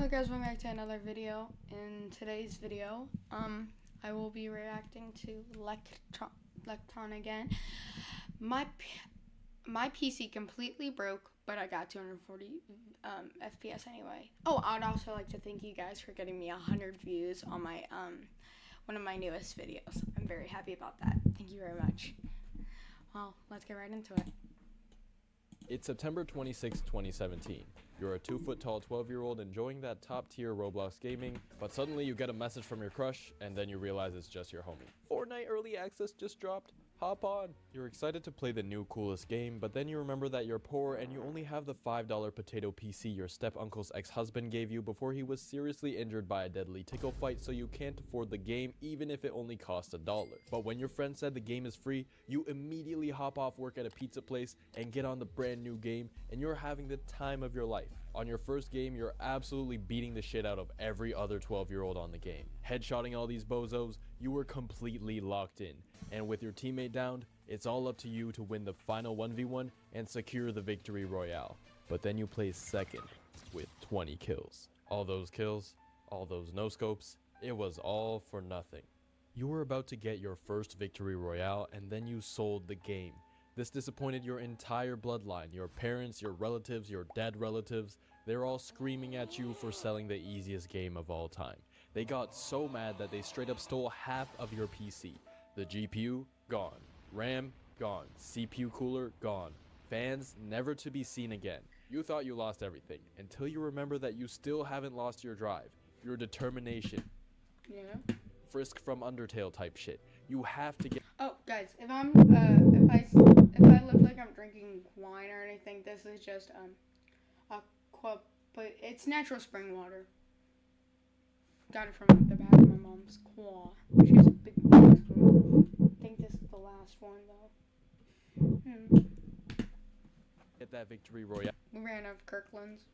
guys, welcome back to another video. In today's video, I will be reacting to Lecton again. My PC completely broke, but I got 240 FPS anyway. Oh, I'd also like to thank you guys for getting me 100 views on my one of my newest videos. I'm very happy about that. Thank you very much. Well, let's get right into it. It's September 26, 2017. You're a 2-foot-tall 12-year-old enjoying that top-tier Roblox gaming, but suddenly you get a message from your crush, and then you realize it's just your homie. Fortnite Early Access just dropped. Hop on! You're excited to play the new coolest game, but then you remember that you're poor and you only have the $5 potato PC your step-uncle's ex-husband gave you before he was seriously injured by a deadly tickle fight, so you can't afford the game even if it only costs $1. But when your friend said the game is free, you immediately hop off work at a pizza place and get on the brand new game, and you're having the time of your life. On your first game, you're absolutely beating the shit out of every other 12-year-old on the game. Headshotting all these bozos, you were completely locked in. And with your teammate downed, it's all up to you to win the final 1v1 and secure the victory royale. But then you place second with 20 kills. All those kills, all those no-scopes, it was all for nothing. You were about to get your first victory royale and then you sold the game. This disappointed your entire bloodline, your parents, your relatives, your dead relatives. They're all screaming at you for selling the easiest game of all time. They got so mad that they straight up stole half of your PC. The GPU, gone. RAM, gone. CPU cooler, gone. Fans, never to be seen again. You thought you lost everything, until you remember that you still haven't lost your drive, your determination. Yeah. Frisk from Undertale type shit. You have to get... Oh, guys, if I look like I'm drinking wine or anything, this is just but it's natural spring water. Got it from the back of my mom's claw. She has a big box. I think this is the last one though. Get that victory royale. We ran out of Kirkland's.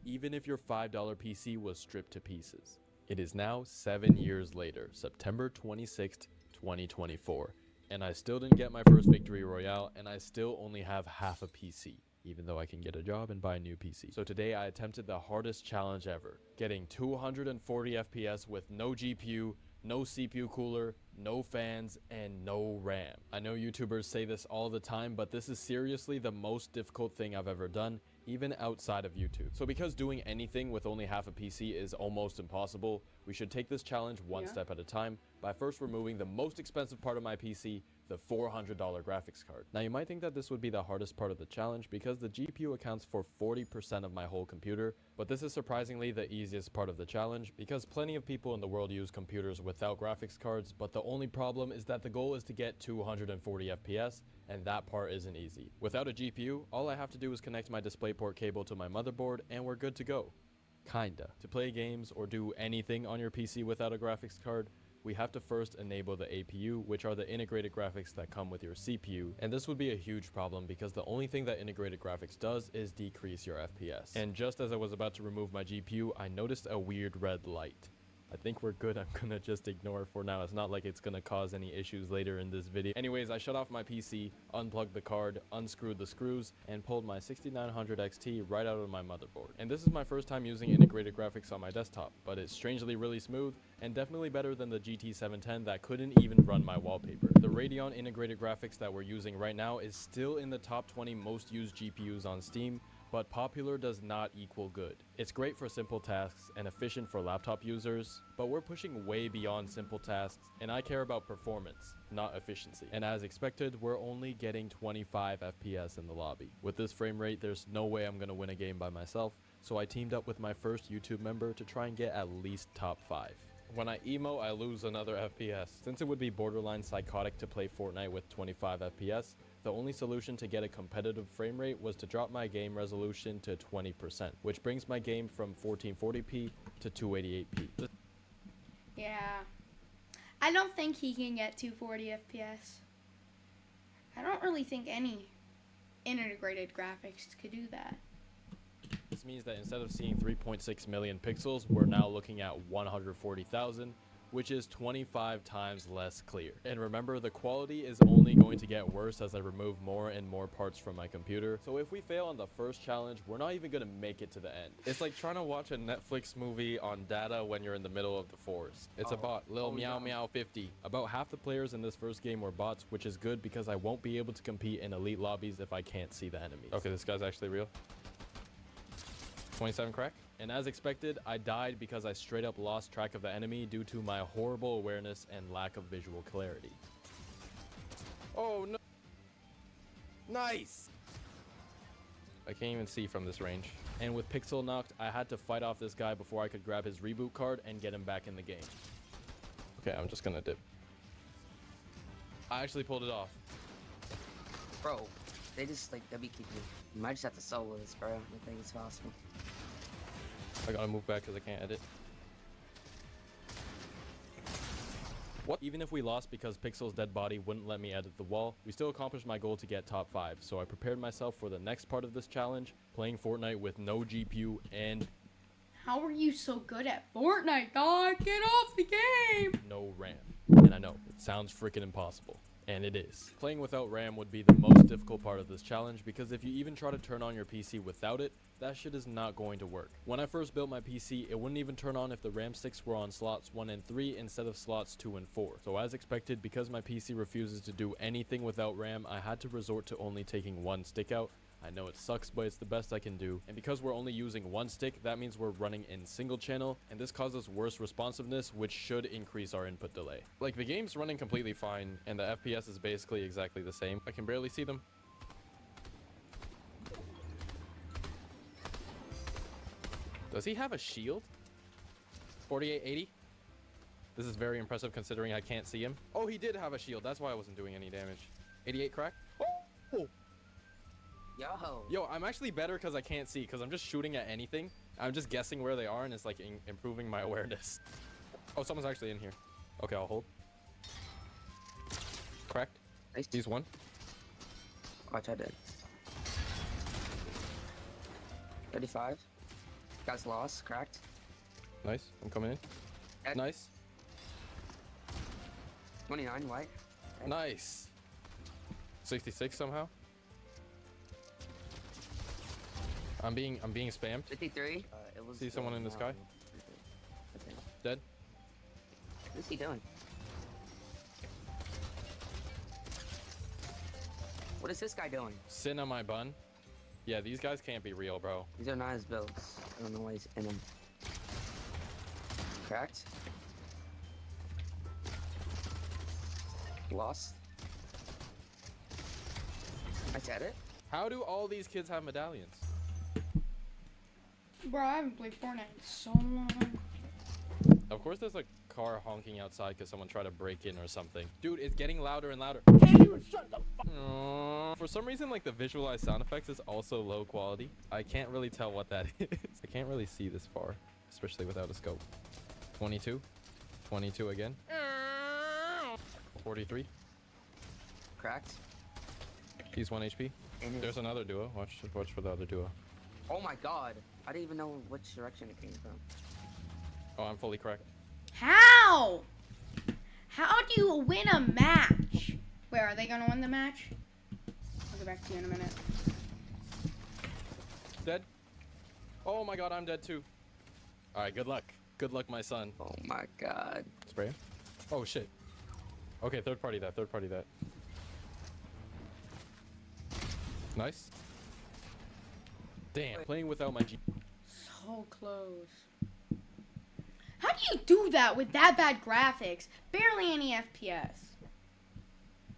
Even if your $5 PC was stripped to pieces. It is now 7 years later, September 26th, 2024, and I still didn't get my first victory royale, and I still only have half a PC, even though I can get a job and buy a new PC. So today I attempted the hardest challenge ever, getting 240 FPS with no GPU, no CPU cooler, no fans, and no RAM. I know YouTubers say this all the time, but this is seriously the most difficult thing I've ever done, even outside of YouTube. So because doing anything with only half a PC is almost impossible, we should take this challenge one step at a time by first removing the most expensive part of my PC, the $400 graphics card. Now you might think that this would be the hardest part of the challenge because the GPU accounts for 40% of my whole computer, but this is surprisingly the easiest part of the challenge because plenty of people in the world use computers without graphics cards, but the only problem is that the goal is to get 240 FPS, and that part isn't easy. Without a GPU, all I have to do is connect my DisplayPort cable to my motherboard and we're good to go. Kinda. To play games or do anything on your PC without a graphics card, we have to first enable the APU, which are the integrated graphics that come with your CPU, and this would be a huge problem because the only thing that integrated graphics does is decrease your FPS. And just as I was about to remove my GPU, I noticed a weird red light. I think we're good. I'm gonna just ignore it for now. It's not like it's gonna cause any issues later in this video. Anyways, I shut off my PC, unplugged the card, unscrewed the screws, and pulled my 6900 XT right out of my motherboard. And this is my first time using integrated graphics on my desktop, but it's strangely really smooth and definitely better than the GT 710 that couldn't even run my wallpaper. The Radeon integrated graphics that we're using right now is still in the top 20 most used GPUs on Steam, but popular does not equal good. It's great for simple tasks and efficient for laptop users, but we're pushing way beyond simple tasks, and I care about performance, not efficiency. And as expected, we're only getting 25 FPS in the lobby. With this frame rate, there's no way I'm gonna win a game by myself, so I teamed up with my first YouTube member to try and get at least top 5. When I emo, I lose another FPS. Since it would be borderline psychotic to play Fortnite with 25 FPS, the only solution to get a competitive frame rate was to drop my game resolution to 20%, which brings my game from 1440p to 288p. Yeah. I don't think he can get 240 FPS. I don't really think any integrated graphics could do that. This means that instead of seeing 3.6 million pixels, we're now looking at 140,000, which is 25 times less clear. And remember, the quality is only going to get worse as I remove more and more parts from my computer. So if we fail on the first challenge, we're not even gonna make it to the end. It's like trying to watch a Netflix movie on data when you're in the middle of the forest. It's a bot, Lil Meow Meow 50. About half the players in this first game were bots, which is good because I won't be able to compete in elite lobbies if I can't see the enemies. Okay, this guy's actually real. 27 crack. And as expected, I died because I straight up lost track of the enemy due to my horrible awareness and lack of visual clarity. Oh no. Nice. I can't even see from this range. And with Pixel knocked, I had to fight off this guy before I could grab his reboot card and get him back in the game. Okay, I'm just gonna dip. I actually pulled it off. Bro, they just like W kick me. You might just have to solo this, bro. I think it's possible. I gotta move back because I can't edit. What? Even if we lost because Pixel's dead body wouldn't let me edit the wall, we still accomplished my goal to get top 5, so I prepared myself for the next part of this challenge, playing Fortnite with no GPU and How are you so good at Fortnite, dog? Get off the game! no RAM. And I know, it sounds freaking impossible. And it is. Playing without RAM would be the most difficult part of this challenge because if you even try to turn on your PC without it, that shit is not going to work. When I first built my PC, it wouldn't even turn on if the RAM sticks were on slots 1 and 3 instead of slots 2 and 4. So as expected, because my PC refuses to do anything without RAM, I had to resort to only taking one stick out. I know it sucks, but it's the best I can do. And because we're only using one stick, that means we're running in single channel, and this causes worse responsiveness, which should increase our input delay. Like, the game's running completely fine, and the FPS is basically exactly the same. I can barely see them. Does he have a shield? 4880? This is very impressive considering I can't see him. Oh, he did have a shield. That's why I wasn't doing any damage. 88 crack. Oh! Yo, I'm actually better because I can't see, because I'm just shooting at anything. I'm just guessing where they are, and it's like improving my awareness. Oh, someone's actually in here. Okay, I'll hold. Cracked. Nice. He's one. Watch, I did. 35. Guy's lost. Cracked. Nice. I'm coming in. Dead. Nice. 29 white. Okay. Nice. 66 somehow. I'm being spammed. 53. It was. See someone in the sky? Okay. Dead. What is he doing? What is this guy doing? Sin on my bun. Yeah, these guys can't be real, bro. These are not his builds. I don't know why he's in them. Cracked. Lost. I said it. How do all these kids have medallions? Bro, I haven't played Fortnite in so long. Of course there's a car honking outside because someone tried to break in or something. Dude, it's getting louder and louder. For some reason, like, the visualized sound effects is also low quality. I can't really tell what that is. I can't really see this far, especially without a scope. 22. 22 again. 43. Cracked. He's 1 HP. And There's another duo. Watch for the other duo. oh my god. I didn't even know which direction it came from. Oh, I'm fully cracked. How? How do you win a match? Wait, are they gonna win the match? I'll get back to you in a minute. Dead. Oh my god, I'm dead too. Alright, good luck. Good luck, my son. Oh my god. Spray him. Oh shit. Okay, third party that. Nice. Damn. Playing without my So close. How do you do that with that bad graphics? Barely any FPS.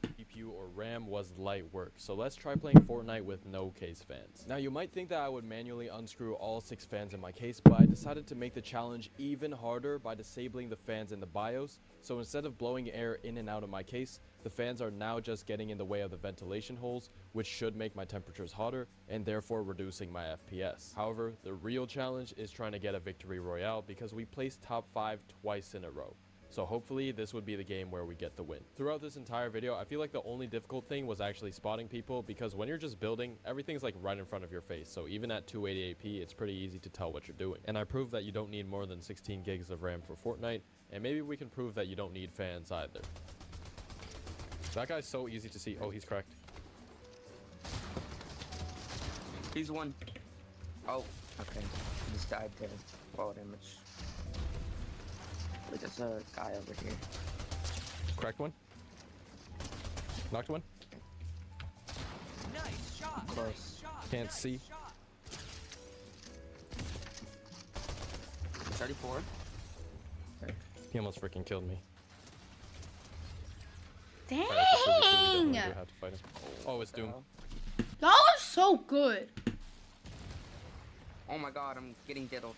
GPU or RAM was light work, so let's try playing Fortnite with no case fans. Now you might think that I would manually unscrew all 6 fans in my case, but I decided to make the challenge even harder by disabling the fans in the BIOS. So instead of blowing air in and out of my case, the fans are now just getting in the way of the ventilation holes, which should make my temperatures hotter and therefore reducing my FPS. However, the real challenge is trying to get a victory royale because we placed top 5 twice in a row. So hopefully this would be the game where we get the win. Throughout this entire video, I feel like the only difficult thing was actually spotting people, because when you're just building, everything's like right in front of your face. So even at 288p, it's pretty easy to tell what you're doing. And I proved that you don't need more than 16 gigs of RAM for Fortnite, and maybe we can prove that you don't need fans either. That guy's so easy to see. Oh, he's cracked. He's one. Oh, okay. He just died to fall damage. Wait, there's a guy over here. Cracked one. Knocked one. Nice shot. Close. Nice shot. Can't nice see. Shot. 34. He almost freaking killed me. Dang! Alright, so we definitely do have to fight him. Oh, it's Doom. Y'all are so good. Oh my god, I'm getting diddled.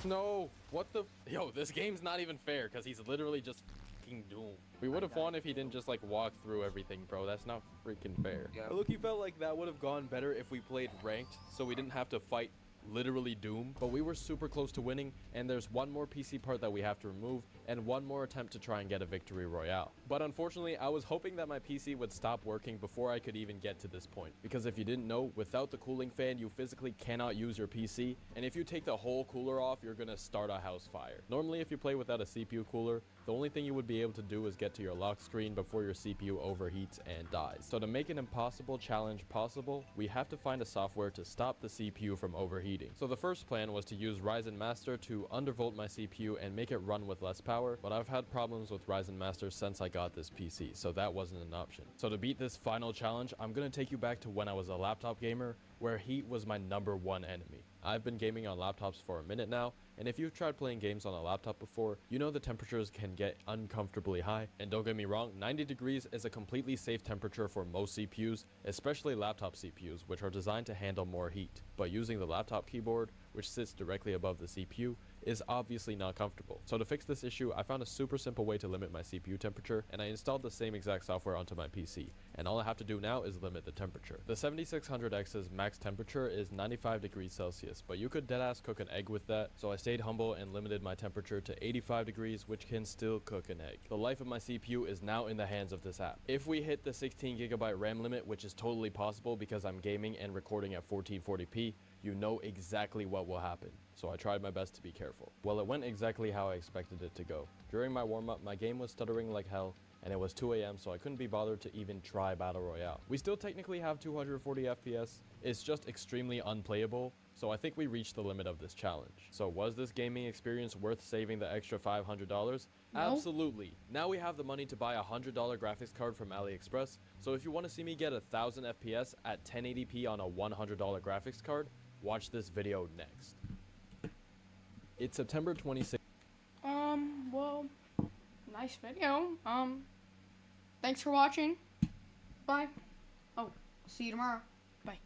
No, what the? Yo, this game's not even fair because he's literally just fucking Doom. We would have won if he didn't just like walk through everything, bro. That's not freaking fair. Yeah. Look, he felt like that would have gone better if we played ranked, so we didn't have to fight literally Doom. But we were super close to winning, and there's one more PC part that we have to remove, and one more attempt to try and get a victory royale. But unfortunately, I was hoping that my PC would stop working before I could even get to this point. Because if you didn't know, without the cooling fan, you physically cannot use your PC, and if you take the whole cooler off, you're gonna start a house fire. Normally, if you play without a CPU cooler, the only thing you would be able to do is get to your lock screen before your CPU overheats and dies. So to make an impossible challenge possible, we have to find a software to stop the CPU from overheating. So the first plan was to use Ryzen Master to undervolt my CPU and make it run with less power, but I've had problems with Ryzen Master since I got this PC, so that wasn't an option. So to beat this final challenge, I'm gonna take you back to when I was a laptop gamer, where heat was my #1 enemy. I've been gaming on laptops for a minute now, and if you've tried playing games on a laptop before, you know the temperatures can get uncomfortably high. And don't get me wrong, 90 degrees is a completely safe temperature for most CPUs, especially laptop CPUs, which are designed to handle more heat. But using the laptop keyboard, which sits directly above the CPU, is obviously not comfortable. So to fix this issue, I found a super simple way to limit my CPU temperature, and I installed the same exact software onto my PC. And all I have to do now is limit the temperature. The 7600X's max temperature is 95 degrees Celsius, but you could deadass cook an egg with that, so I stayed humble and limited my temperature to 85 degrees, which can still cook an egg. The life of my CPU is now in the hands of this app. If we hit the 16GB RAM limit, which is totally possible because I'm gaming and recording at 1440p, you know exactly what will happen. So I tried my best to be careful. Well, it went exactly how I expected it to go. During my warm-up, my game was stuttering like hell, and it was 2 AM, so I couldn't be bothered to even try Battle Royale. We still technically have 240 FPS, it's just extremely unplayable, so I think we reached the limit of this challenge. So was this gaming experience worth saving the extra $500? No. Absolutely. Now we have the money to buy a $100 graphics card from AliExpress, so if you want to see me get 1000 FPS at 1080p on a $100 graphics card, watch this video next. It's September 26th. Well, nice video. Thanks for watching. Bye. Oh, see you tomorrow. Bye.